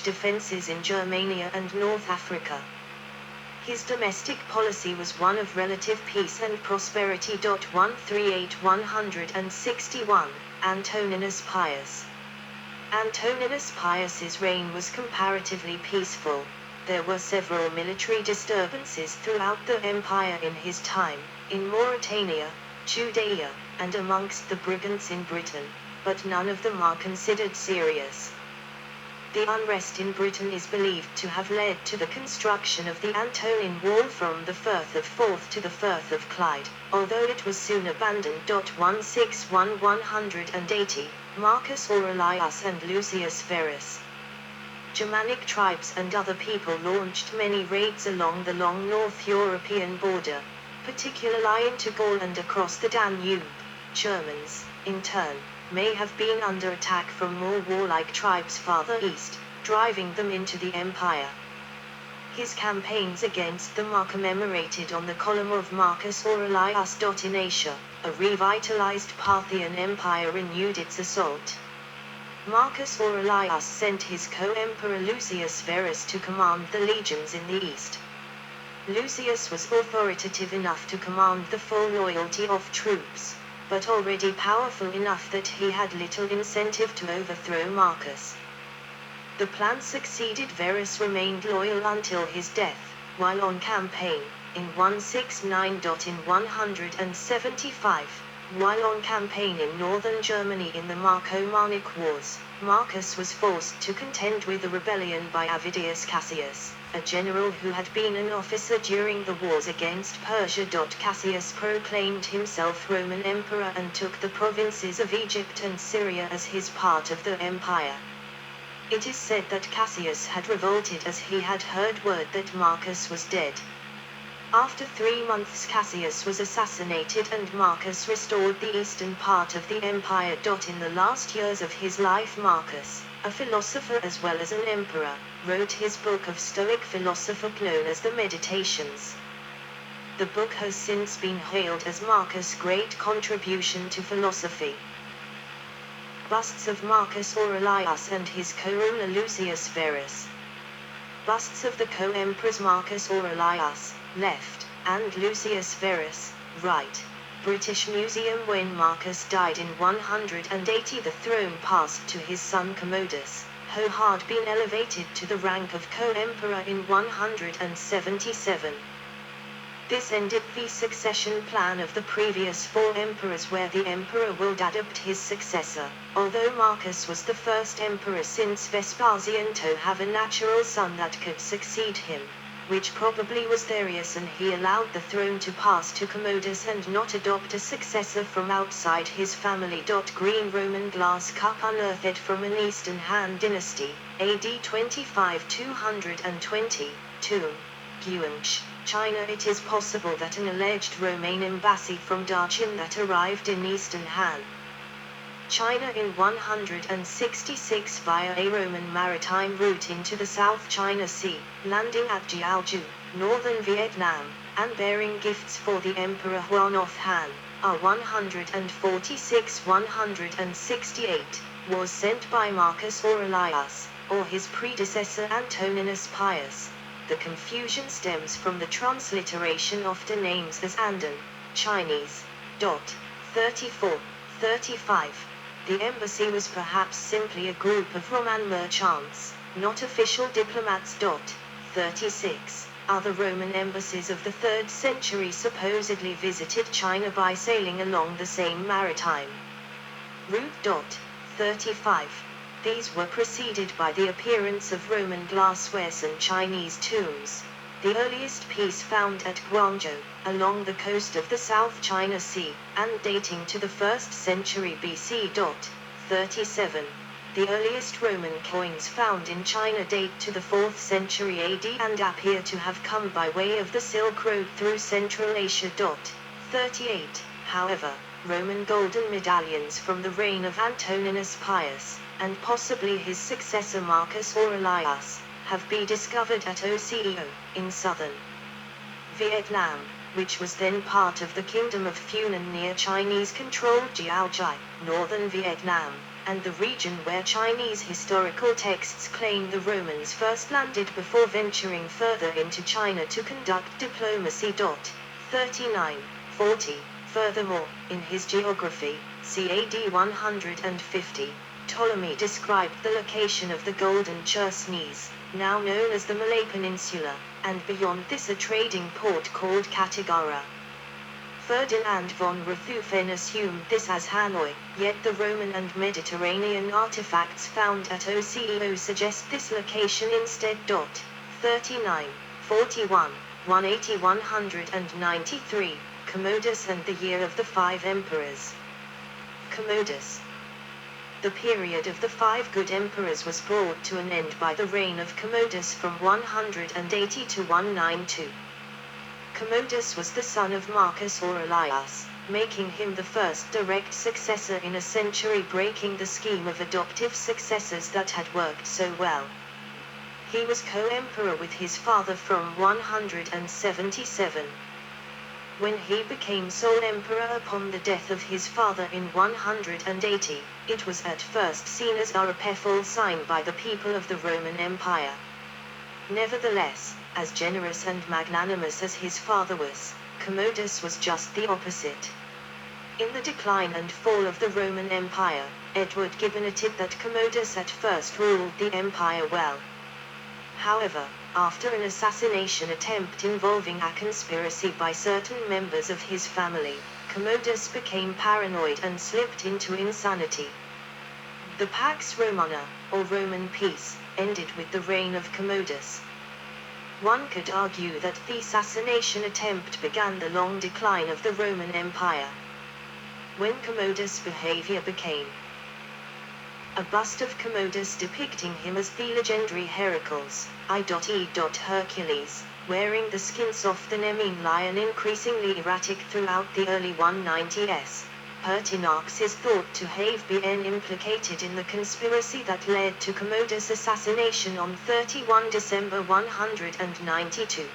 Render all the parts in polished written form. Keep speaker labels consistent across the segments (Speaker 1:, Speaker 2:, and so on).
Speaker 1: defenses in Germania and North Africa. His domestic policy was one of relative peace and prosperity. 138–161, Antoninus Pius. Antoninus Pius's reign was comparatively peaceful. There were several military disturbances throughout the empire in his time, in Mauritania, Judea, and amongst the Brigantes in Britain, but none of them are considered serious. The unrest in Britain is believed to have led to the construction of the Antonine Wall from the Firth of Forth to the Firth of Clyde, although it was soon abandoned. 161–180, Marcus Aurelius and Lucius Verus. Germanic tribes and other people launched many raids along the long North European border, particularly into Gaul and across the Danube. Germans, in turn, may have been under attack from more warlike tribes farther east, driving them into the empire. His campaigns against them are commemorated on the column of Marcus Aurelius. In Asia, a revitalized Parthian empire renewed its assault. Marcus Aurelius sent his co-emperor Lucius Verus to command the legions in the east. Lucius was authoritative enough to command the full loyalty of troops, but already powerful enough that he had little incentive to overthrow Marcus. The plan succeeded. Verus remained loyal until his death, while on campaign, in 169. In 175, while on campaign in northern Germany in the Marcomannic Wars, Marcus was forced to contend with a rebellion by Avidius Cassius, a general who had been an officer during the wars against Persia. Cassius proclaimed himself Roman emperor and took the provinces of Egypt and Syria as his part of the empire. It is said that Cassius had revolted as he had heard word that Marcus was dead. After 3 months Cassius was assassinated and Marcus restored the eastern part of the empire. In the last years of his life Marcus, a philosopher as well as an emperor, wrote his book of Stoic philosophy known as the Meditations. The book has since been hailed as Marcus' great contribution to philosophy. Busts of Marcus Aurelius and his co-ruler Lucius Verus. Busts of the co-emperors Marcus Aurelius, left, and Lucius Verus, right. British Museum. When Marcus died in 180, the throne passed to his son Commodus, who had been elevated to the rank of co-emperor in 177. This ended the succession plan of the previous 4 emperors, where the emperor would adopt his successor, although Marcus was the first emperor since Vespasian to have a natural son that could succeed him, which probably was Darius, and he allowed the throne to pass to Commodus and not adopt a successor from outside his family. Green Roman glass cup unearthed from an Eastern Han dynasty, AD 25–220, tomb, Guangzhou, China. It is possible that an alleged Roman embassy from Dachin that arrived in Eastern Han, China in 166 via a Roman maritime route into the South China Sea, landing at Jiaoju, northern Vietnam, and bearing gifts for the Emperor Huan of Han, are 146–168, was sent by Marcus Aurelius, or his predecessor Antoninus Pius. The confusion stems from the transliteration of the names as Andan, Chinese. 34–35. The embassy was perhaps simply a group of Roman merchants, not official diplomats. 36. Other Roman embassies of the 3rd century supposedly visited China by sailing along the same maritime route. 35. These were preceded by the appearance of Roman glasswares and Chinese tombs. The earliest piece found at Guangzhou, along the coast of the South China Sea, and dating to the 1st century BC. 37. The earliest Roman coins found in China date to the 4th century AD and appear to have come by way of the Silk Road through Central Asia. 38. However, Roman golden medallions from the reign of Antoninus Pius, and possibly his successor Marcus Aurelius, have been discovered at Oceo, in southern Vietnam, which was then part of the Kingdom of Funan near Chinese-controlled Jiaozhai, northern Vietnam. and the region where Chinese historical texts claim the Romans first landed before venturing further into China to conduct diplomacy. 3940. Furthermore, in his Geography, CAD 150, Ptolemy described the location of the Golden Chersonese, now known as the Malay Peninsula, and beyond this a trading port called Katagara. Ferdinand von Richthofen assumed this as Hanoi, yet the Roman and Mediterranean artifacts found at OCEO suggest this location instead. 3941, 180-193, Commodus and the Year of the Five Emperors. Commodus. The period of the five good emperors was brought to an end by the reign of Commodus from 180 to 192. Commodus was the son of Marcus Aurelius, making him the first direct successor in a century, breaking the scheme of adoptive successors that had worked so well. He was co-emperor with his father from 177. When he became sole emperor upon the death of his father in 180, it was at first seen as a repeful sign by the people of the Roman Empire. Nevertheless, as generous and magnanimous as his father was, Commodus was just the opposite. In the decline and fall of the Roman Empire, Edward Gibbon admitted that Commodus at first ruled the empire well. However, after an assassination attempt involving a conspiracy by certain members of his family, Commodus became paranoid and slipped into insanity. The Pax Romana, or Roman peace, ended with the reign of Commodus. One could argue that the assassination attempt began the long decline of the Roman Empire. When Commodus' behavior became a bust of Commodus depicting him as the legendary Heracles, i.e. Hercules, wearing the skins of the Nemean lion, increasingly erratic throughout the early 190s. Pertinax is thought to have been implicated in the conspiracy that led to Commodus' assassination on 31 December 192.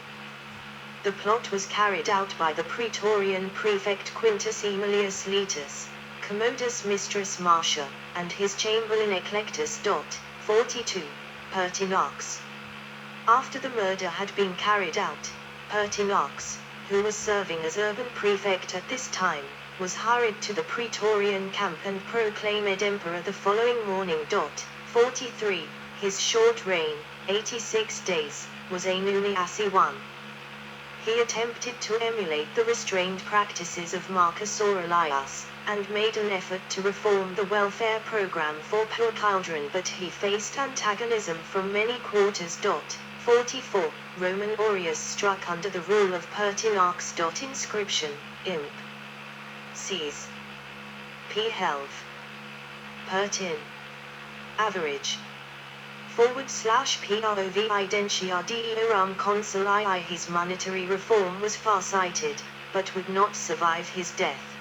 Speaker 1: The plot was carried out by the Praetorian prefect Quintus Aemilius Laetus, Commodus' mistress Marcia, and his chamberlain Eclectus. 42. Pertinax. After the murder had been carried out, Pertinax, who was serving as urban prefect at this time, was hurried to the Praetorian camp and proclaimed emperor the following morning. 43. His short reign, 86 days, was a newly one. He attempted to emulate the restrained practices of Marcus Aurelius, and made an effort to reform the welfare program for poor children, but he faced antagonism from many quarters. 44. Roman Aureus struck under the rule of Pertinax. Inscription, Imp. Cs. P. Helv. Pertin. Average. /PROV Identia Deorum Consuli. His monetary reform was far-sighted, but would not survive his death.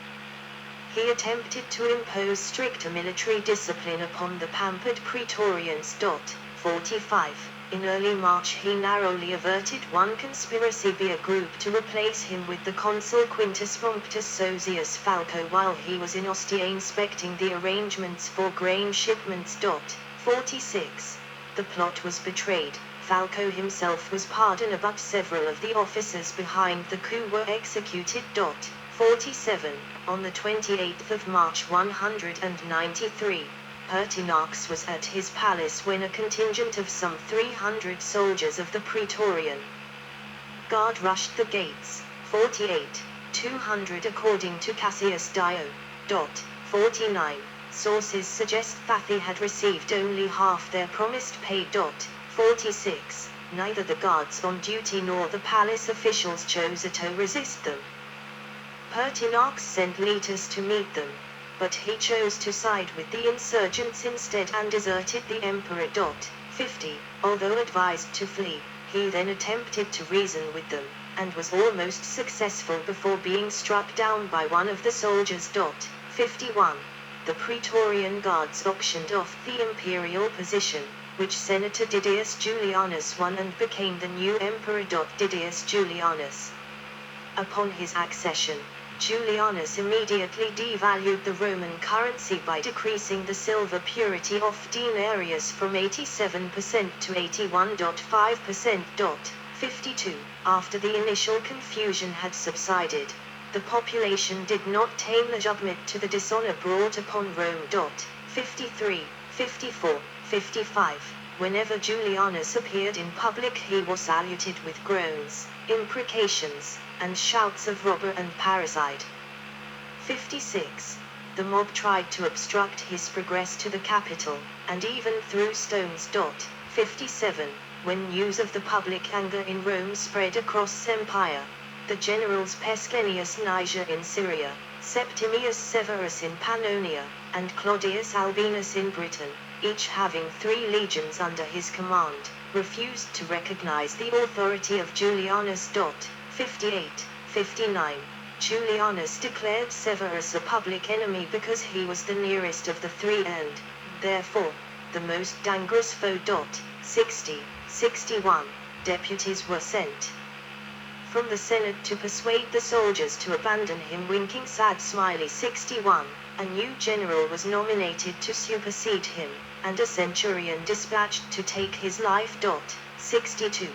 Speaker 1: He attempted to impose stricter military discipline upon the pampered Praetorians. 45. In early March he narrowly averted one conspiracy by a group to replace him with the consul Quintus Pomptus Sosius Falco while he was in Ostia inspecting the arrangements for grain shipments. 46. The plot was betrayed. Falco himself was pardoned, but several of the officers behind the coup were executed. 47. On the 28th of March 193, Pertinax was at his palace when a contingent of some 300 soldiers of the Praetorian Guard rushed the gates. 48. 200 according to Cassius Dio. 49. Sources suggest that they had received only half their promised pay. 46. Neither the guards on duty nor the palace officials chose to resist them. Pertinax sent Laetus to meet them, but he chose to side with the insurgents instead and deserted the emperor. 50. Although advised to flee, he then attempted to reason with them, and was almost successful before being struck down by one of the soldiers. 51. The Praetorian guards auctioned off the imperial position, which Senator Didius Julianus won and became the new emperor. Didius Julianus. Upon his accession, Julianus immediately devalued the Roman currency by decreasing the silver purity of denarius from 87% to 81.5%. 52. After the initial confusion had subsided, the population did not tame the judgment to the dishonor brought upon Rome. 53, 54, 55. Whenever Julianus appeared in public, he was saluted with groans, imprecations, and shouts of robber and parricide. 56. The mob tried to obstruct his progress to the capital, and even threw stones. 57. When news of the public anger in Rome spread across the empire, the generals Pescennius Niger in Syria, Septimius Severus in Pannonia, and Claudius Albinus in Britain, each having 3 legions under his command, refused to recognize the authority of Julianus. 58, 59. Julianus declared Severus a public enemy because he was the nearest of the 3 and, therefore, the most dangerous foe. 60, 61. Deputies were sent from the Senate to persuade the soldiers to abandon him, winking sad smiley. 61. A new general was nominated to supersede him, and a centurion dispatched to take his life. 62.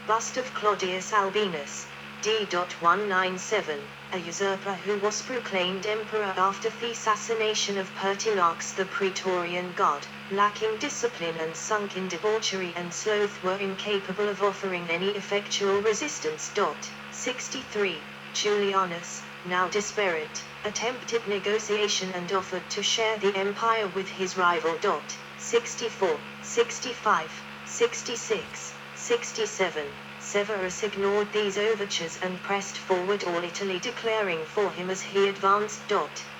Speaker 1: Bust of Claudius Albinus, d.197, a usurper who was proclaimed emperor after the assassination of Pertinax. The Praetorian Guard, lacking discipline and sunk in debauchery and sloth, were incapable of offering any effectual resistance. 63. Julianus, now desperate, attempted negotiation and offered to share the empire with his rival. 64, 65, 66, 67. Severus ignored these overtures and pressed forward all Italy, declaring for him as he advanced.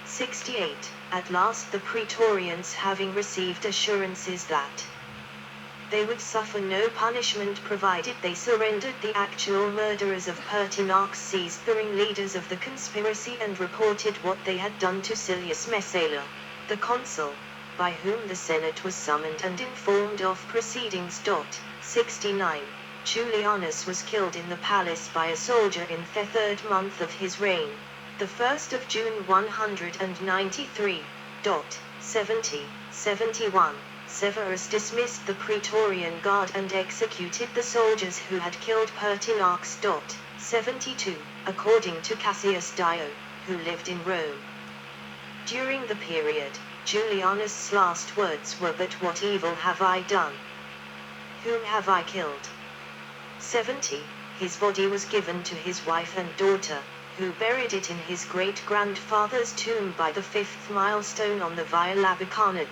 Speaker 1: 68. At last the Praetorians, having received assurances that they would suffer no punishment provided they surrendered the actual murderers of Pertinax, seized the ringleaders of the conspiracy and reported what they had done to Silius Messala, the consul, by whom the Senate was summoned and informed of proceedings. 69. Julianus was killed in the palace by a soldier in the 3rd month of his reign, the 1st of June 193. 70, 71. Severus dismissed the Praetorian Guard and executed the soldiers who had killed Pertinax. 72. According to Cassius Dio, who lived in Rome during the period, Julianus' last words were, "But what evil have I done? Whom have I killed?" 70. His body was given to his wife and daughter, who buried it in his great-grandfather's tomb by the 5th milestone on the Via Labicana.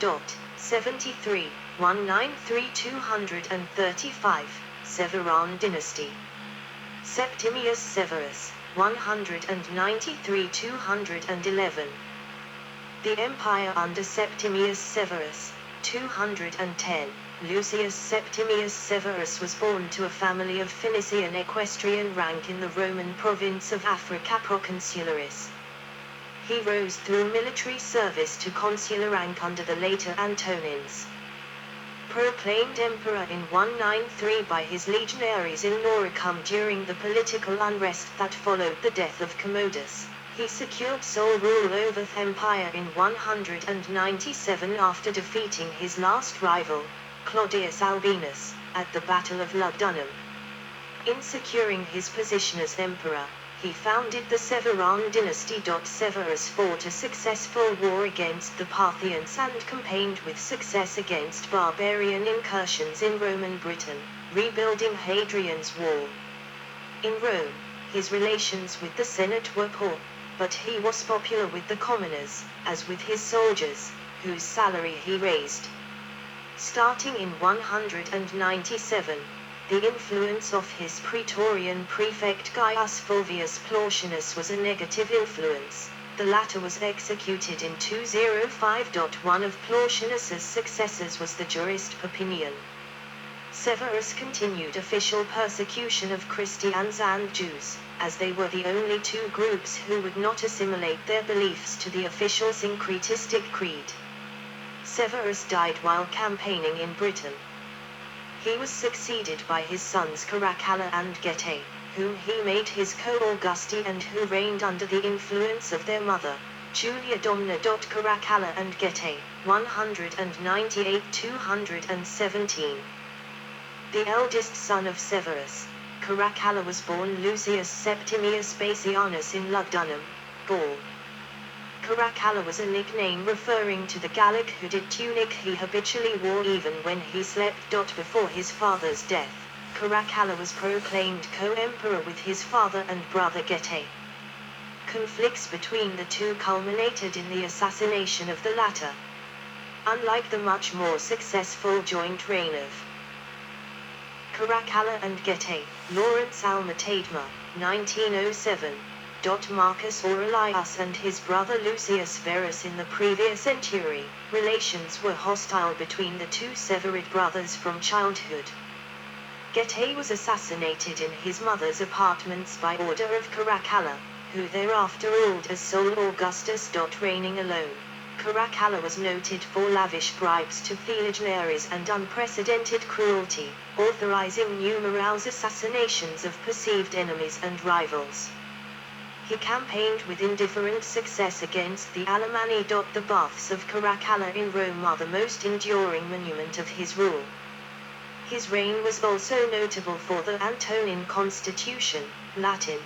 Speaker 1: 73, 193-235, Severan dynasty. Septimius Severus, 193-211. The empire under Septimius Severus, 210. Lucius Septimius Severus was born to a family of Phoenician equestrian rank in the Roman province of Africa Proconsularis. He rose through military service to consular rank under the later Antonines. Proclaimed emperor in 193 by his legionaries in Noricum during the political unrest that followed the death of Commodus, he secured sole rule over the empire in 197 after defeating his last rival, Claudius Albinus, at the Battle of Lugdunum. In securing his position as emperor, he founded the Severan dynasty. Severus fought a successful war against the Parthians and campaigned with success against barbarian incursions in Roman Britain, rebuilding Hadrian's Wall. In Rome, his relations with the Senate were poor, but he was popular with the commoners, as with his soldiers, whose salary he raised. Starting in 197, the influence of his Praetorian prefect Gaius Fulvius Plautianus was a negative influence. The latter was executed in 205. One of Plautianus's successors was the jurist Papinian. Severus continued official persecution of Christians and Jews, as they were the only 2 groups who would not assimilate their beliefs to the official syncretistic creed. Severus died while campaigning in Britain. He was succeeded by his sons Caracalla and Getae. whom he made his co-Augusti and who reigned under the influence of their mother, Julia Domna. Caracalla and Getae, 198-217. The eldest son of Severus, Caracalla was born Lucius Septimius Bassianus in Lugdunum, Gaul. Caracalla was a nickname referring to the Gallic hooded tunic he habitually wore even when he slept. Before his father's death, Caracalla was proclaimed co-emperor with his father and brother Getae. Conflicts between the two culminated in the assassination of the latter. Unlike the much more successful joint reign of Caracalla and Getae, Lawrence Alma-Tadema, 1907. Marcus Aurelius and his brother Lucius Verus in the previous century, relations were hostile between the two Severid brothers from childhood. Getae was assassinated in his mother's apartments by order of Caracalla, who thereafter ruled as sole Augustus. Reigning alone, Caracalla was noted for lavish bribes to Filignares and unprecedented cruelty, authorizing numerous assassinations of perceived enemies and rivals. He campaigned with indifferent success against the Alemanni. The baths of Caracalla in Rome are the most enduring monument of his rule. His reign was also notable for the Antonine Constitution, Latin,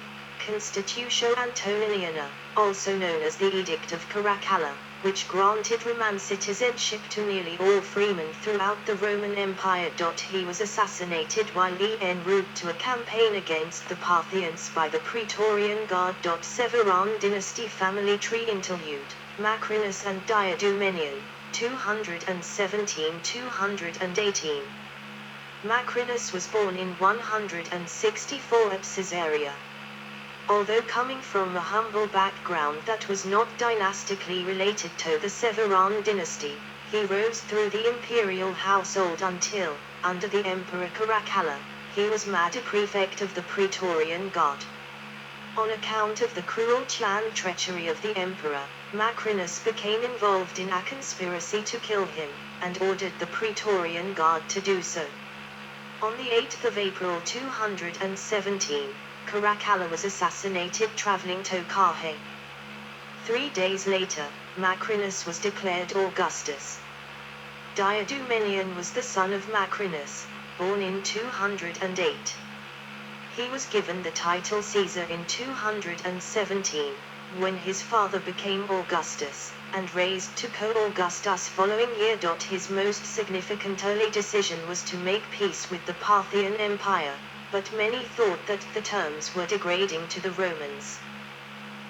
Speaker 1: Constitutio Antoniniana, also known as the Edict of Caracalla, which granted Roman citizenship to nearly all freemen throughout the Roman Empire. He was assassinated while en route to a campaign against the Parthians by the Praetorian Guard. Severan dynasty family tree interlude, Macrinus and Diadumenian, 217-218. Macrinus was born in 164 at Caesarea. Although coming from a humble background that was not dynastically related to the Severan dynasty, he rose through the imperial household until, under the Emperor Caracalla, he was made prefect of the Praetorian Guard. On account of the cruel clan treachery of the emperor, Macrinus became involved in a conspiracy to kill him, and ordered the Praetorian Guard to do so. On the 8th of April 217, Caracalla was assassinated traveling to Carhae. 3 days later, Macrinus was declared Augustus. Diadumenian was the son of Macrinus, born in 208. He was given the title Caesar in 217, when his father became Augustus, and raised to co-Augustus following year. His most significant early decision was to make peace with the Parthian Empire, but many thought that the terms were degrading to the Romans.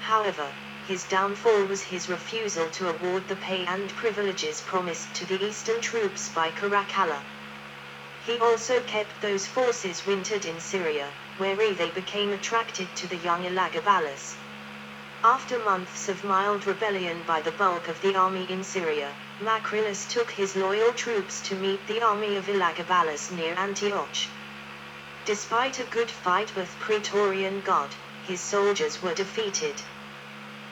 Speaker 1: However, his downfall was his refusal to award the pay and privileges promised to the eastern troops by Caracalla. He also kept those forces wintered in Syria, where they became attracted to the young Elagabalus. After months of mild rebellion by the bulk of the army in Syria, Macrinus took his loyal troops to meet the army of Elagabalus near Antioch. Despite a good fight with Praetorian Guard, his soldiers were defeated.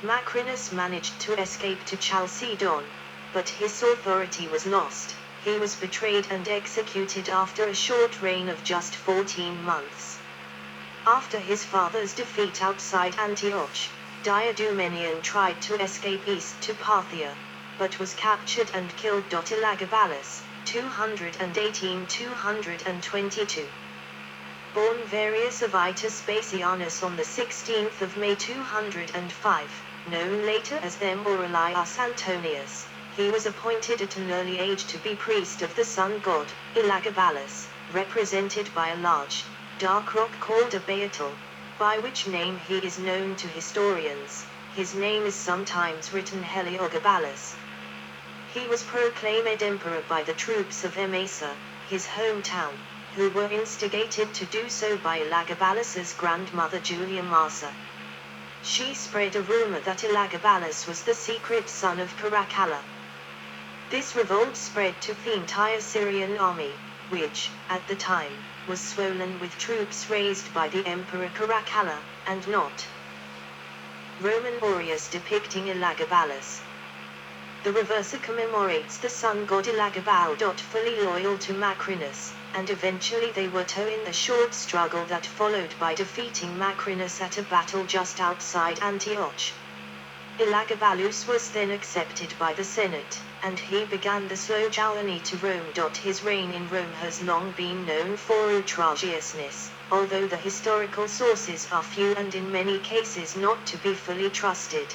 Speaker 1: Macrinus managed to escape to Chalcedon, but his authority was lost. He was betrayed and executed after a short reign of just 14 months. After his father's defeat outside Antioch, Diadumenian tried to escape east to Parthia, but was captured and killed. Elagabalus, 218-222. Born Varius Avitus Bassianus on the 16th of May 205, known later as them Aurelius Antonius, he was appointed at an early age to be priest of the sun god, Elagabalus, represented by a large, dark rock called a Beatle, by which name he is known to historians. His name is sometimes written Heliogabalus. He was proclaimed emperor by the troops of Emesa, his hometown, who were instigated to do so by Elagabalus's grandmother Julia Marsa. She spread a rumor that Elagabalus was the secret son of Caracalla. This revolt spread to the entire Syrian army, which, at the time, was swollen with troops raised by the Emperor Caracalla, and not Roman aureus depicting Elagabalus. The reversa commemorates the sun god Elagabal. Fully loyal to Macrinus, and eventually they were to in the short struggle that followed by defeating Macrinus at a battle just outside Antioch. Elagabalus was then accepted by the Senate, and he began the slow journey to Rome. His reign in Rome has long been known for outrageousness, although the historical sources are few and in many cases not to be fully trusted.